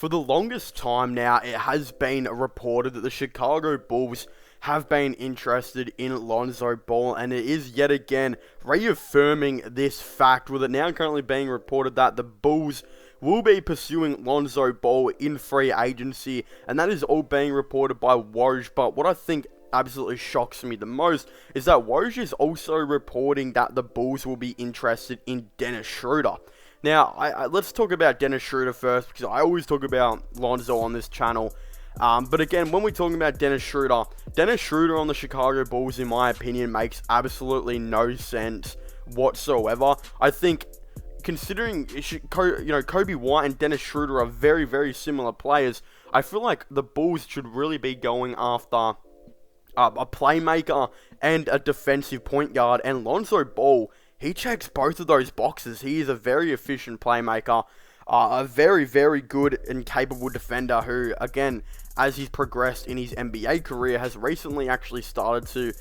For the longest time now, it has been reported that the Chicago Bulls have been interested in Lonzo Ball, and it is yet again reaffirming this fact, with it now currently being reported that the Bulls will be pursuing Lonzo Ball in free agency, and that is all being reported by Woj. But what I think absolutely shocks me the most is that Woj is also reporting that the Bulls will be interested in Dennis Schroder. Now, let's talk about Dennis Schroder first, because I always talk about Lonzo on this channel. But again, when we're talking about Dennis Schroder on the Chicago Bulls, in my opinion, makes absolutely no sense whatsoever. I think, considering Kobe White and Dennis Schroder are very, very similar players, I feel like the Bulls should really be going after a playmaker and a defensive point guard, and Lonzo Ball, he checks both of those boxes. He is a very efficient playmaker, a very, very good and capable defender who, again, as he's progressed in his NBA career, has recently actually started to,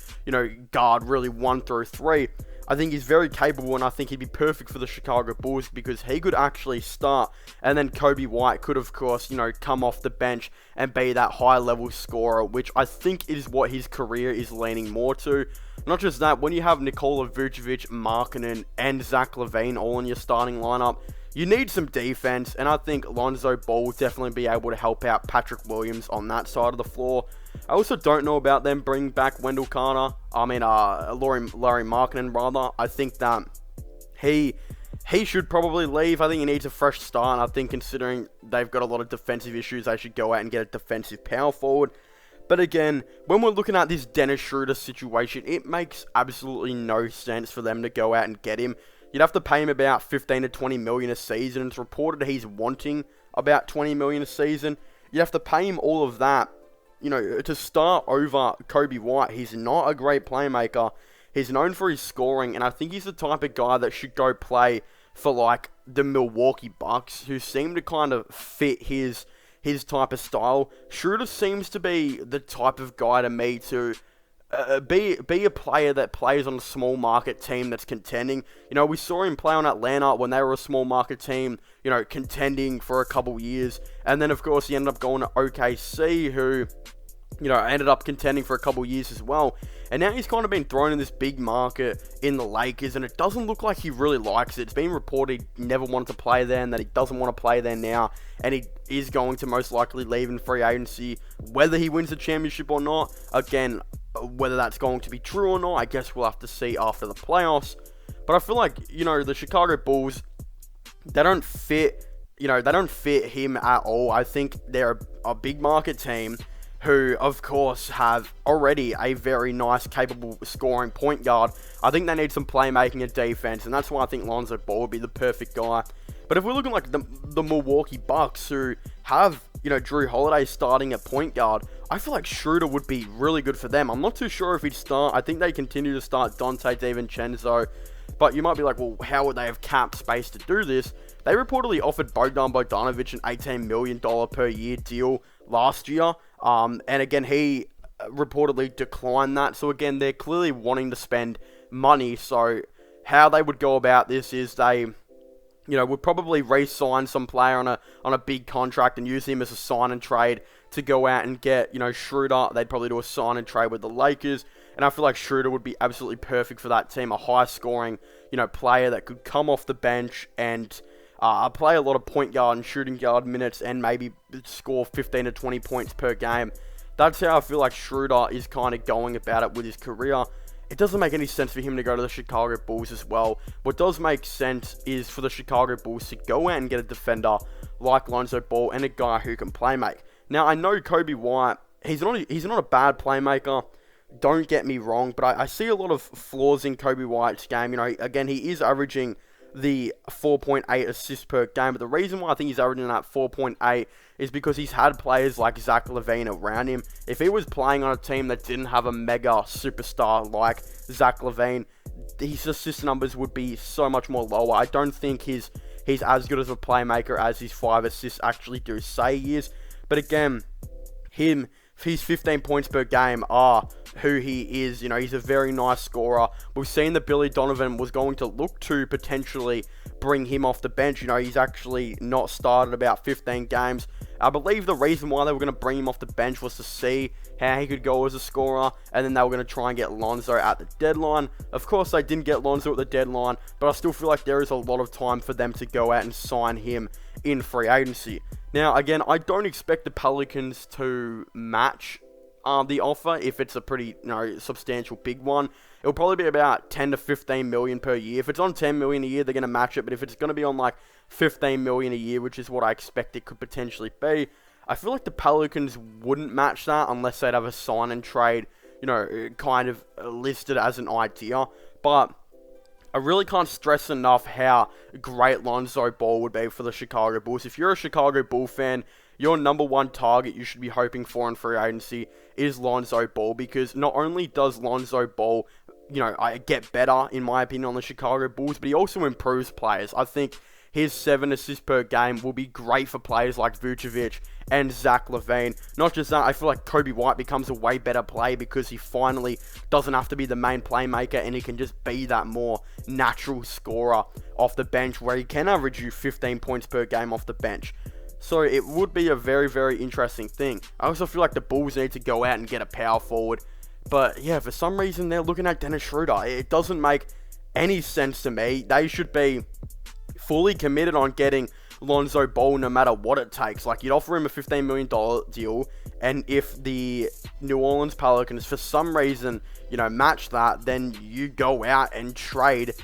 guard really 1 through 3. I think he's very capable, and I think he'd be perfect for the Chicago Bulls because he could actually start, and then Kobe White could, of course, come off the bench and be that high-level scorer, which I think is what his career is leaning more to. Not just that, when you have Nikola Vucevic, Markkanen, and Zach LaVine all in your starting lineup, you need some defense, and I think Lonzo Ball will definitely be able to help out Patrick Williams on that side of the floor. I also don't know about them bringing back Larry Markkanen, rather. I think that he should probably leave. I think he needs a fresh start, and I think considering they've got a lot of defensive issues, they should go out and get a defensive power forward. But again, when we're looking at this Dennis Schroder situation, it makes absolutely no sense for them to go out and get him. You'd have to pay him about 15 to 20 million a season. It's reported he's wanting about 20 million a season. You'd have to pay him all of that, to start over Kobe White. He's not a great playmaker. He's known for his scoring, and I think he's the type of guy that should go play for, like, the Milwaukee Bucks, who seem to kind of fit his type of style. Schroeder seems to be the type of guy to me to be a player that plays on a small market team that's contending. We saw him play on Atlanta when they were a small market team, contending for a couple years. And then, of course, he ended up going to OKC, who, ended up contending for a couple years as well. And now he's kind of been thrown in this big market in the Lakers, and it doesn't look like he really likes it. It's been reported he never wanted to play there, and that he doesn't want to play there now, and he is going to most likely leave in free agency. Whether he wins the championship or not, again, whether that's going to be true or not, I guess we'll have to see after the playoffs. But I feel like, the Chicago Bulls, they don't fit him at all. I think they're a big market team who, of course, have already a very nice, capable scoring point guard. I think they need some playmaking and defense, and that's why I think Lonzo Ball would be the perfect guy. But if we're looking like the Milwaukee Bucks, who have, Drew Holiday starting at point guard, I feel like Schroeder would be really good for them. I'm not too sure if he'd start. I think they continue to start Donte DiVincenzo, but you might be like, well, how would they have cap space to do this? They reportedly offered Bogdan Bogdanovic an $18 million per year deal last year. And again, he reportedly declined that. So again, they're clearly wanting to spend money. So how they would go about this is they, would probably re-sign some player on a big contract and use him as a sign and trade to go out and get, Schroeder. They'd probably do a sign and trade with the Lakers. And I feel like Schroeder would be absolutely perfect for that team. A high-scoring, player that could come off the bench and play a lot of point guard and shooting guard minutes and maybe score 15 to 20 points per game. That's how I feel like Schroeder is kind of going about it with his career. It doesn't make any sense for him to go to the Chicago Bulls as well. What does make sense is for the Chicago Bulls to go out and get a defender like Lonzo Ball and a guy who can play make. Now, I know Kobe White, he's not a bad playmaker, don't get me wrong, but I see a lot of flaws in Kobe White's game. Again, he is averaging the 4.8 assists per game, but the reason why I think he's averaging that 4.8 is because he's had players like Zach LaVine around him. If he was playing on a team that didn't have a mega superstar like Zach LaVine, his assist numbers would be so much more lower. I don't think he's as good as a playmaker as his 5 assists actually do say he is. But again, him his 15 points per game are who he is. He's a very nice scorer. We've seen that Billy Donovan was going to look to potentially bring him off the bench. He's actually not started about 15 games. I believe the reason why they were going to bring him off the bench was to see how he could go as a scorer, and then they were going to try and get Lonzo at the deadline. Of course, they didn't get Lonzo at the deadline, but I still feel like there is a lot of time for them to go out and sign him in free agency. Now, again, I don't expect the Pelicans to match the offer if it's a pretty substantial big one. It'll probably be about 10 to 15 million per year. If it's on 10 million a year, they're going to match it, but if it's going to be on like 15 million a year, which is what I expect it could potentially be, I feel like the Pelicans wouldn't match that unless they'd have a sign and trade, kind of listed as an idea. But I really can't stress enough how great Lonzo Ball would be for the Chicago Bulls. If you're a Chicago Bull fan, your number one target you should be hoping for in free agency is Lonzo Ball, because not only does Lonzo Ball, get better, in my opinion, on the Chicago Bulls, but he also improves players. I think his 7 assists per game will be great for players like Vucevic and Zach LaVine. Not just that, I feel like Kobe White becomes a way better player because he finally doesn't have to be the main playmaker and he can just be that more natural scorer off the bench, where he can average you 15 points per game off the bench. So it would be a very, very interesting thing. I also feel like the Bulls need to go out and get a power forward. But yeah, for some reason they're looking at Dennis Schroder. It doesn't make any sense to me. They should be fully committed on getting Lonzo Ball no matter what it takes. Like, you'd offer him a $15 million deal, and if the New Orleans Pelicans for some reason, match that, then you go out and trade,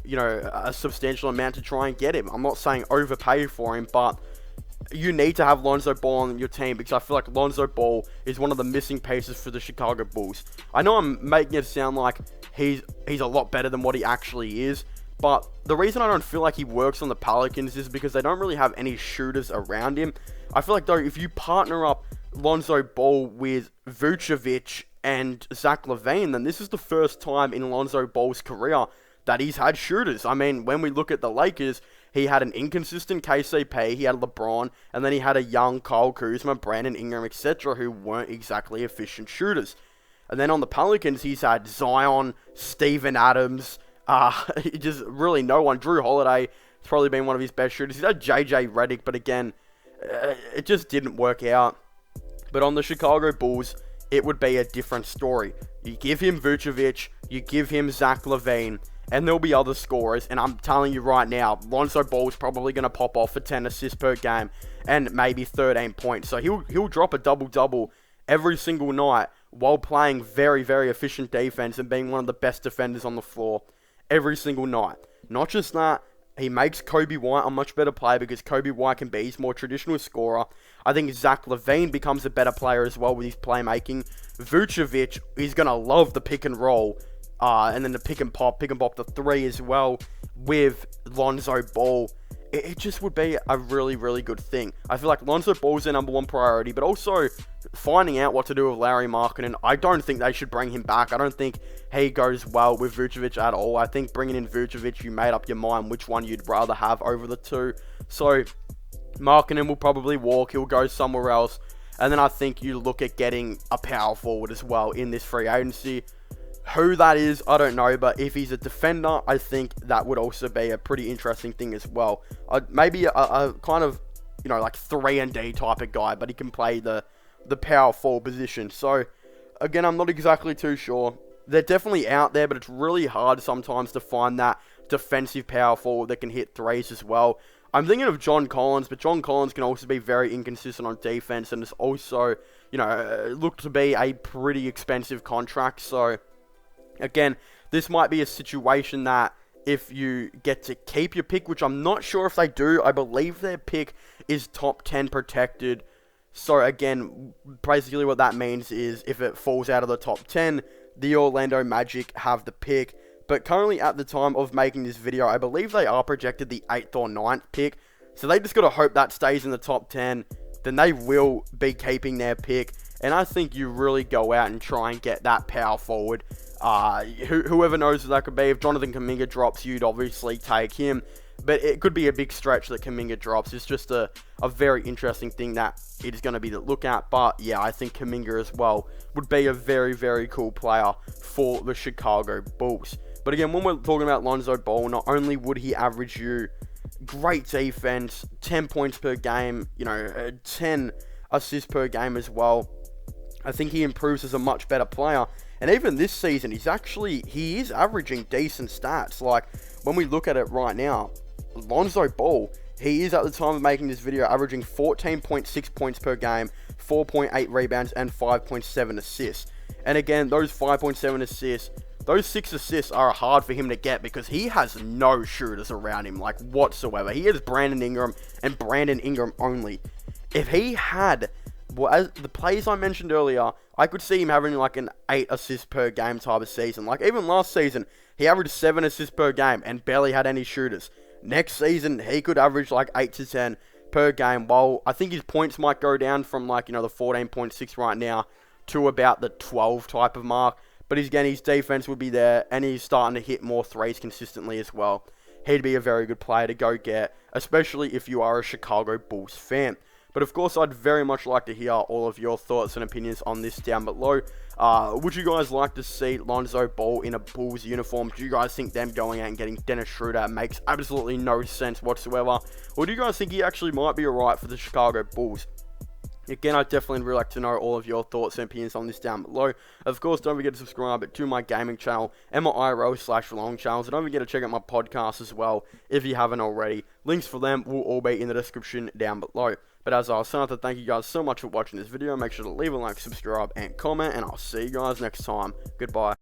a substantial amount to try and get him. I'm not saying overpay for him, but you need to have Lonzo Ball on your team, because I feel like Lonzo Ball is one of the missing pieces for the Chicago Bulls. I know I'm making it sound like he's a lot better than what he actually is, but the reason I don't feel like he works on the Pelicans is because they don't really have any shooters around him. I feel like, though, if you partner up Lonzo Ball with Vucevic and Zach LaVine, then this is the first time in Lonzo Ball's career that he's had shooters. I mean, when we look at the Lakers, he had an inconsistent KCP, he had LeBron, and then he had a young Kyle Kuzma, Brandon Ingram, etc., who weren't exactly efficient shooters. And then on the Pelicans, he's had Zion, Steven Adams, just really no one. Drew Holiday has probably been one of his best shooters. He's had JJ Redick, but again, it just didn't work out. But on the Chicago Bulls, it would be a different story. You give him Vucevic, you give him Zach LaVine, and there'll be other scorers, and I'm telling you right now, Lonzo Ball's probably going to pop off for 10 assists per game and maybe 13 points. So he'll drop a double-double every single night while playing very, very efficient defense and being one of the best defenders on the floor every single night. Not just that, he makes Kobe White a much better player because Kobe White can be his more traditional scorer. I think Zach LaVine becomes a better player as well with his playmaking. Vucevic is going to love the pick and roll. And then the pick and pop the three as well with Lonzo Ball. It just would be a really, really good thing. I feel like Lonzo Ball's their number one priority, but also finding out what to do with Larry Markkinen. I don't think they should bring him back. I don't think he goes well with Vucevic at all. I think bringing in Vucevic, you made up your mind which one you'd rather have over the two. So Markkinen will probably walk. He'll go somewhere else. And then I think you look at getting a power forward as well in this free agency. Who that is, I don't know, but if he's a defender, I think that would also be a pretty interesting thing as well. Maybe a kind of, like 3-and-D type of guy, but he can play the power forward position. So, again, I'm not exactly too sure. They're definitely out there, but it's really hard sometimes to find that defensive power forward that can hit threes as well. I'm thinking of John Collins, but John Collins can also be very inconsistent on defense, and it's also, looked to be a pretty expensive contract, so again, this might be a situation that if you get to keep your pick, which I'm not sure if they do, I believe their pick is top 10 protected. So again, basically what that means is if it falls out of the top 10, the Orlando Magic have the pick. But currently at the time of making this video, I believe they are projected the 8th or 9th pick. So they just got to hope that stays in the top 10. Then they will be keeping their pick. And I think you really go out and try and get that power forward. Whoever knows who that could be. If Jonathan Kuminga drops, you'd obviously take him. But it could be a big stretch that Kuminga drops. It's just a very interesting thing that it is going to be to look at. But yeah, I think Kuminga as well would be a very, very cool player for the Chicago Bulls. But again, when we're talking about Lonzo Ball, not only would he average you great defense, 10 points per game, 10 assists per game as well, I think he improves as a much better player. And even this season, he is averaging decent stats. Like, when we look at it right now, Lonzo Ball, he is at the time of making this video averaging 14.6 points per game, 4.8 rebounds, and 5.7 assists. And again, those 5.7 assists, those 6 assists are hard for him to get because he has no shooters around him, like, whatsoever. He has Brandon Ingram and Brandon Ingram only. If he had, well, as the plays I mentioned earlier, I could see him having like an 8 assists per game type of season. Like, even last season, he averaged 7 assists per game and barely had any shooters. Next season, he could average like 8 to 10 per game, while I think his points might go down from like, the 14.6 right now to about the 12 type of mark. But again, his defense would be there, and he's starting to hit more threes consistently as well. He'd be a very good player to go get, especially if you are a Chicago Bulls fan. But of course, I'd very much like to hear all of your thoughts and opinions on this down below. Would you guys like to see Lonzo Ball in a Bulls uniform? Do you guys think them going out and getting Dennis Schroder makes absolutely no sense whatsoever? Or do you guys think he actually might be alright for the Chicago Bulls? Again, I'd definitely really like to know all of your thoughts and opinions on this down below. Of course, don't forget to subscribe to my gaming channel, MIRL/Long channels. And don't forget to check out my podcast as well, if you haven't already. Links for them will all be in the description down below. But as I was saying, thank you guys so much for watching this video. Make sure to leave a like, subscribe, and comment. And I'll see you guys next time. Goodbye.